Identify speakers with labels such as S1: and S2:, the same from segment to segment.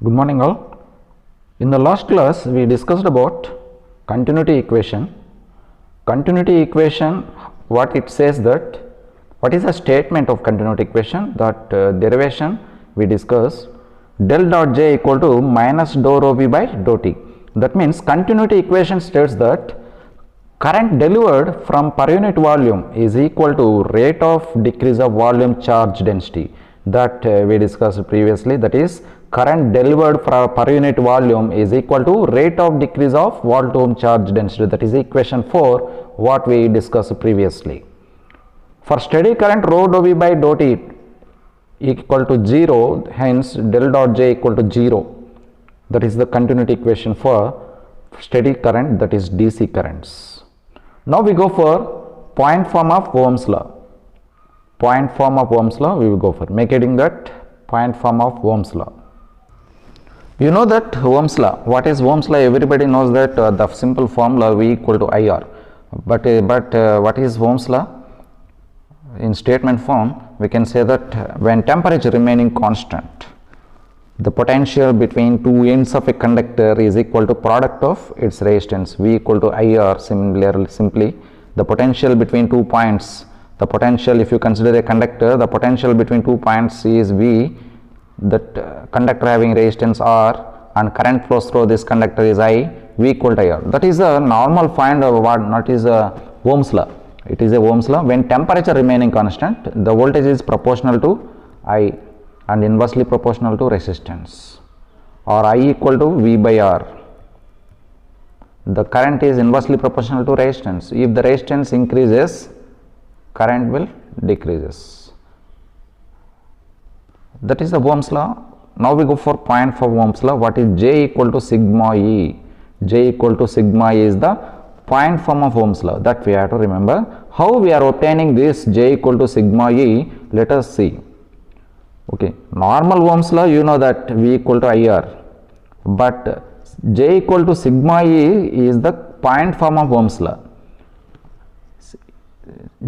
S1: Good morning all. In the last class we discussed about continuity equation. Continuity equation, what it says that, what is the statement of continuity equation, that derivation we discussed, del dot j equal to minus dou rho v by dou t. That means continuity equation states that current delivered from per unit volume is equal to rate of decrease of volume charge density, that we discussed previously. That is, current delivered per unit volume is equal to rate of decrease of volume charge density. That is equation 4 what we discussed previously. For steady current, rho dou v by dou t equal to 0, hence del dot j equal to 0. That is the continuity equation for steady current, that is DC currents. Now we go for point form of Ohm's law. Point form of Ohm's law we will go for, making that point form of Ohm's law. You know that Ohm's law. What is Ohm's law? Everybody knows that the simple formula V equal to IR. But what is Ohm's law? In statement form, we can say that when temperature remaining constant, the potential between two ends of a conductor is equal to product of its resistance, V equal to IR. Similarly, simply the potential between 2 points, the potential, if you consider a conductor, the potential between 2 points is V, that conductor having resistance R, and current flows through this conductor is I, V equal to IR. That is a normal find of what, not is a Ohm's law. It is a Ohm's law. When temperature remaining constant, the voltage is proportional to I and inversely proportional to resistance, or I equal to V by R. The current is inversely proportional to resistance. If the resistance increases, current will decreases. That is the Ohm's law. Now we go for point for Ohm's law. What is J equal to sigma E? J equal to sigma E is the point form of Ohm's law, that we have to remember. How we are obtaining this J equal to sigma E? Let us see. Okay, normal Ohm's law, you know that V equal to IR, but J equal to sigma E is the point form of Ohm's law.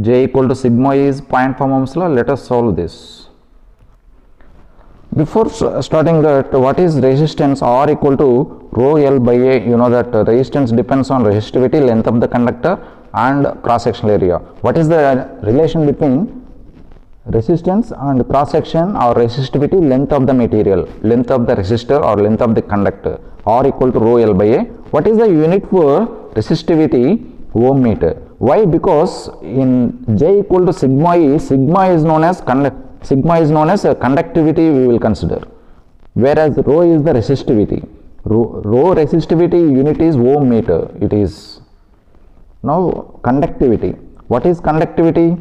S1: J equal to sigma E is point form of Ohm's law. Let us solve this. Before starting that, what is resistance? R equal to rho L by A. You know that resistance depends on resistivity, length of the conductor, and cross sectional area. What is the relation between resistance and cross section or resistivity? Length of the material, length of the resistor or length of the conductor. R equal to rho L by A. What is the unit for resistivity? Ohm meter. Why? Because in J equal to sigma E, sigma is known as conductivity we will consider, whereas rho is the resistivity. Rho resistivity unit is ohm meter. It is. Now conductivity. What is conductivity?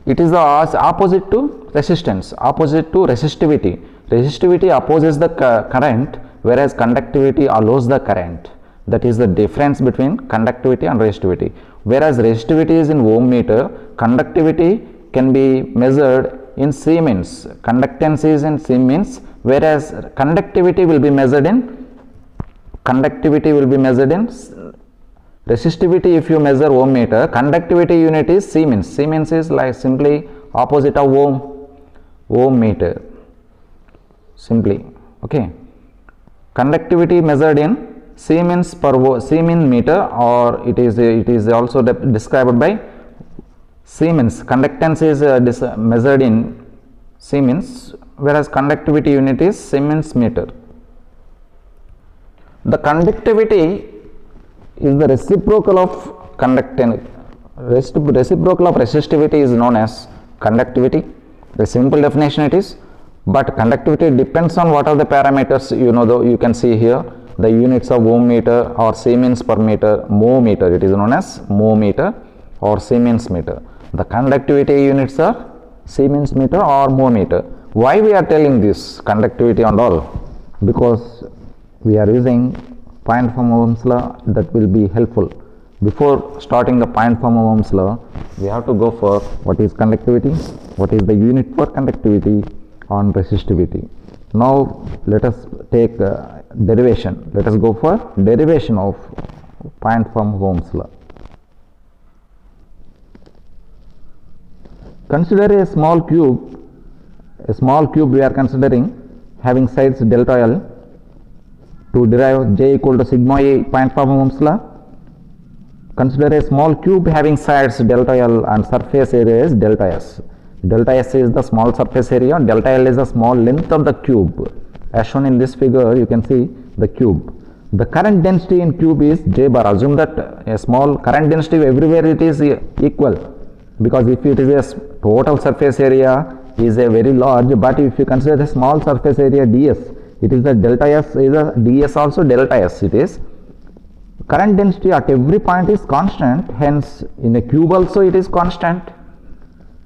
S1: It is the opposite to resistance, opposite to resistivity. Resistivity opposes the current, whereas conductivity allows the current. That is the difference between conductivity and resistivity. Whereas resistivity is in ohm meter, conductivity can be measured in Siemens. Conductance is in Siemens, whereas conductivity will be measured in resistivity. If you measure ohm meter, conductivity unit is Siemens. Siemens is like simply opposite of ohm meter. Simply, okay. Conductivity measured in Siemens per Siemens meter, or it is also described by Siemens. Conductance is measured in Siemens, whereas conductivity unit is Siemens meter. The conductivity is the reciprocal of conductance. Reciprocal of resistivity is known as conductivity. The simple definition it is, but conductivity depends on what are the parameters. You know, though you can see here the units of ohm meter or Siemens per meter, mho meter. It is known as mho meter or Siemens meter. The conductivity units are Siemens meter or mho meter. Why we are telling this conductivity and all? Because we are using point form of Ohm's law. That will be helpful. Before starting the point form of Ohm's law, we have to go for what is conductivity, what is the unit for conductivity on resistivity. Now let us take derivation. Let us go for derivation of point form of Ohm's law. Consider a small cube we are considering having sides delta L To derive J equal to sigma E point form Ohm's law, consider a small cube having sides delta L and surface area is delta S. Delta S is the small surface area, delta L is the small length of the cube. As shown in this figure, you can see the cube. The current density in cube is J bar. Assume that a small current density everywhere it is equal, because if it is a total surface area is a very large, but if you consider the small surface area ds, it is the delta S is a ds also delta S it is. Current density at every point is constant, hence in a cube also it is constant.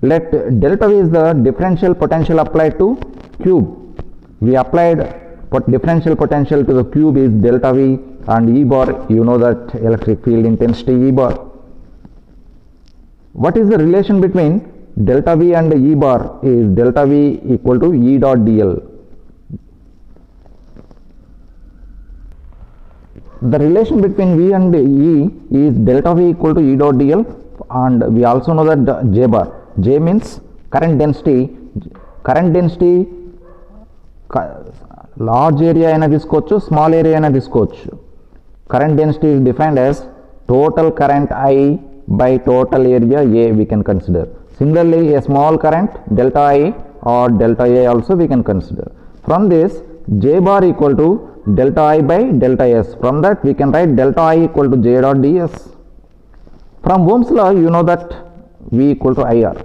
S1: Let delta V is the differential potential applied to cube. We applied differential potential to the cube is delta V, and E bar, you know that electric field intensity E bar. What is the relation between delta V and E bar? Is delta V equal to E dot dl. The relation between V and E is delta V equal to E dot dl, and we also know that J bar. J means current density. Current density large area అయినా తీసుకోవచ్చు, small area అయినా తీసుకోవచ్చు. Current density is defined as total current I by total area A we can consider. Similarly, a small current delta I or delta A also we can consider. From this, J bar equal to delta I by delta S. From that we can write delta I equal to J dot ds. From Ohm's law, you know that V equal to IR.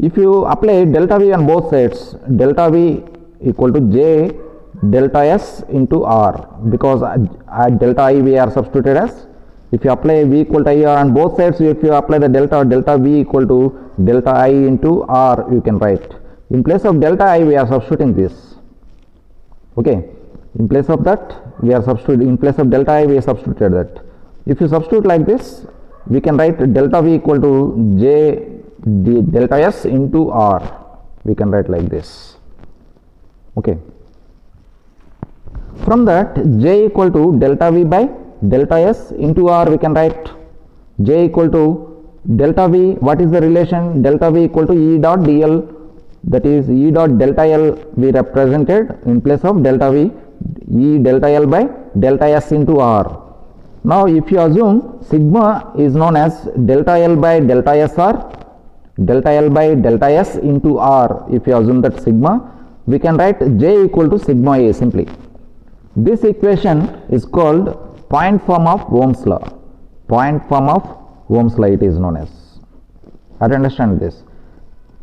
S1: If you apply delta V on both sides, delta V equal to J delta S into R, because at delta I we are substituted as, if you apply V equal to IR on both sides, if you apply the delta V equal to delta I into R, you can write. In place of delta I we are substituting this. Okay, in place of that we are substituting, in place of delta I we are substituted that. If you substitute like this, we can write delta V equal to J delta S into R. We can write like this. Okay. From that, J equal to delta V by delta S into R, we can write J equal to delta V. What is the relation? Delta V equal to E dot dl, that is E dot delta L we represented in place of delta V, E delta L by delta S into R. Now if you assume sigma is known as delta L by delta S or delta L by delta S into R, if you assume that sigma, we can write J equal to sigma A simply. This equation is called point form of Ohm's law. Point form of Ohm's law it is known as. How to understand this?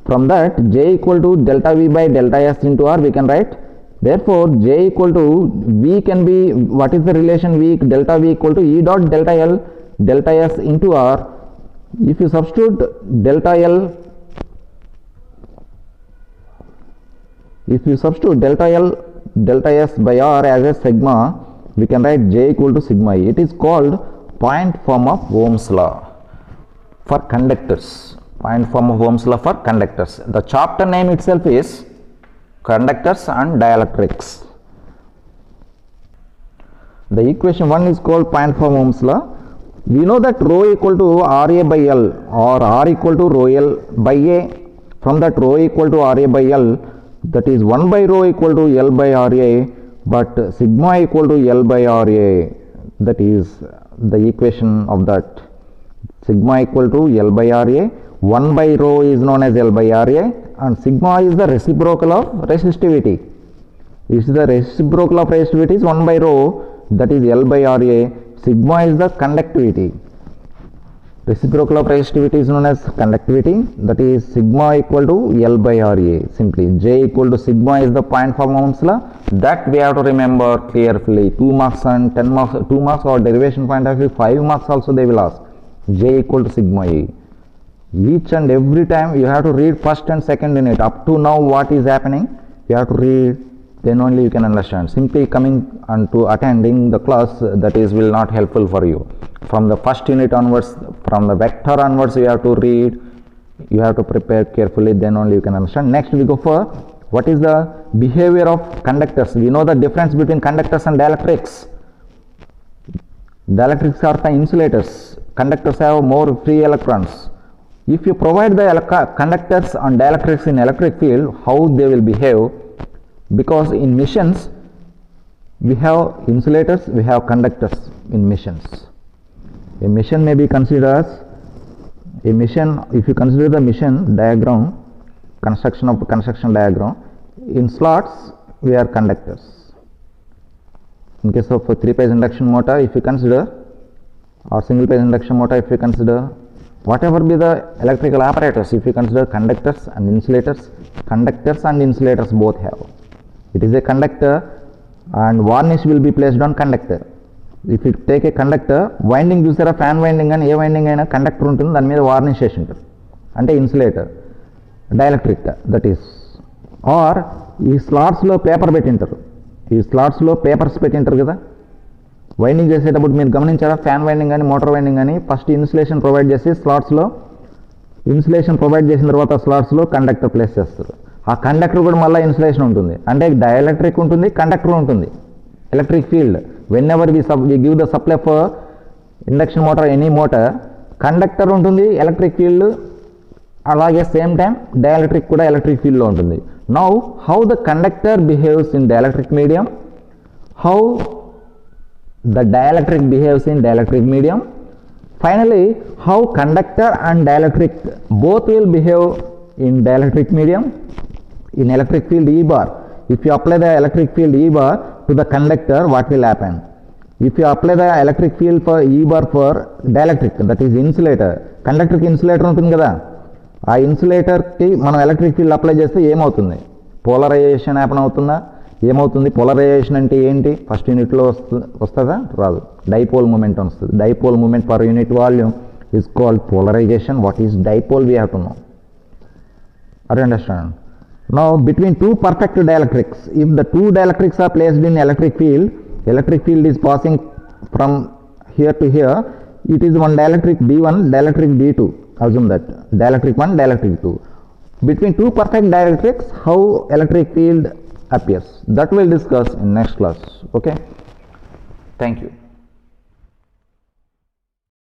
S1: From that, J equal to delta V by delta S into R we can write. Therefore, J equal to V can be, what is the relation V? Delta V equal to E dot delta L delta S into R. If you substitute delta L, if you substitute delta L delta S by R as a sigma, we can write J equal to sigma E. It is called point form of Ohm's law for conductors. Point form of Ohm's law for conductors. The chapter name itself is Conductors and Dielectrics. The equation 1 is called point form Ohm's law. We know that rho equal to RA by L or R equal to rho L by A. From that, rho equal to RA by L, that is 1 by rho equal to L by RA, but sigma equal to L by RA, that is the equation of that. Sigma equal to L by RA, 1 by rho is known as L by RA, and sigma is the reciprocal of resistivity. This is the reciprocal of resistivity is 1 by rho, that is L by RA. Sigma is the conductivity. Reciprocal of resistivity is known as conductivity, that is sigma equal to L by RA. Simply J equal to sigma is the point form of Ohm's law. That we have to remember carefully. 2 marks and 10 marks, 2 marks or derivation point of view, 5 marks also they will ask. J equal to sigma E. Each and every time you have to read first and second unit. Up to now what is happening, you have to read, then only you can understand. Simply coming and to attending the class, that is will not helpful for you. From the first unit onwards, from the vector onwards, you have to read, you have to prepare carefully, then only you can understand. Next we go for what is the behavior of conductors. We know the difference between conductors and dielectrics. Dielectrics are the insulators. Conductors have more free electrons. If you provide the conductors and dielectrics in electric field, how they will behave? Because in missions, We have insulators, we have conductors in machines. A machine may be considered as a machine. If you consider the machine diagram, construction diagram, in slots we are conductors. In case of a 3-phase induction motor, if you consider, or single phase induction motor, if you consider, whatever be the electrical apparatus, if you consider conductors and insulators both have. It is a conductor and varnish will be placed on conductor. If you take a conductor, winding చూసారా, fan winding అని ఏ winding అయినా conductor ఉంటుంది, దాని మీద varnish చేసి ఉంటుంది, అంటే insulator, dielectric that is. Or ఈ స్లాట్స్లో పేపర్ పెట్టింటారు, ఈ స్లాట్స్లో పేపర్స్ పెట్టింటారు కదా, వైండింగ్ చేసేటప్పుడు మీరు గమనించారా, ఫ్యాన్ వైండింగ్ కానీ మోటార్ వైండింగ్ కానీ ఫస్ట్ ఇన్సులేషన్ ప్రొవైడ్ చేసి స్లాట్స్లో ఇన్సులేషన్ ప్రొవైడ్ చేసిన తర్వాత స్లాట్స్లో కండక్టర్ ప్లేస్ చేస్తారు. ఆ కండక్టర్ కూడా మళ్ళీ ఇన్సులేషన్ ఉంటుంది, అంటే డైఎలక్ట్రిక్ ఉంటుంది, కండక్టర్ ఉంటుంది, electric field. Whenever we give the supply for induction motor, any motor, conductor ఉంటుంది, ఎలక్ట్రిక్ ఫీల్డ్, అలాగే సేమ్ టైం డైఎలక్ట్రిక్ కూడా ఎలక్ట్రిక్ ఫీల్డ్లో ఉంటుంది. Now how the conductor behaves in dielectric medium, how the dielectric behaves in dielectric medium, finally how conductor and dielectric both will behave in dielectric medium. In electric field E bar, if you apply the electric field E bar to the conductor, what will happen? If you apply the electric field for E bar for dielectric, that is insulator, conductor కి insulator ఉంటుంది కదా, ఆ insulator కి మనం electric field apply చేస్తే ఏమవుతుంది? Polarisation happen అవుతుందా? ఏమవుతుంది? పోలరైజేషన్ అంటే ఏంటి? ఫస్ట్ యూనిట్లో వస్తుందా? రాదు. డైపోల్ మూమెంట్ వస్తుంది. Dipole moment per unit volume is called polarisation. What is dipole? We have to know. Are you understand? Now between two perfect dielectrics, if the two dielectrics are placed in electric field is passing from here to here, it is one dielectric D1, dielectric D2. Assume that dielectric 1, dielectric 2. Between two perfect dielectrics, how electric field appears, that we'll discuss in next class. Okay, thank you.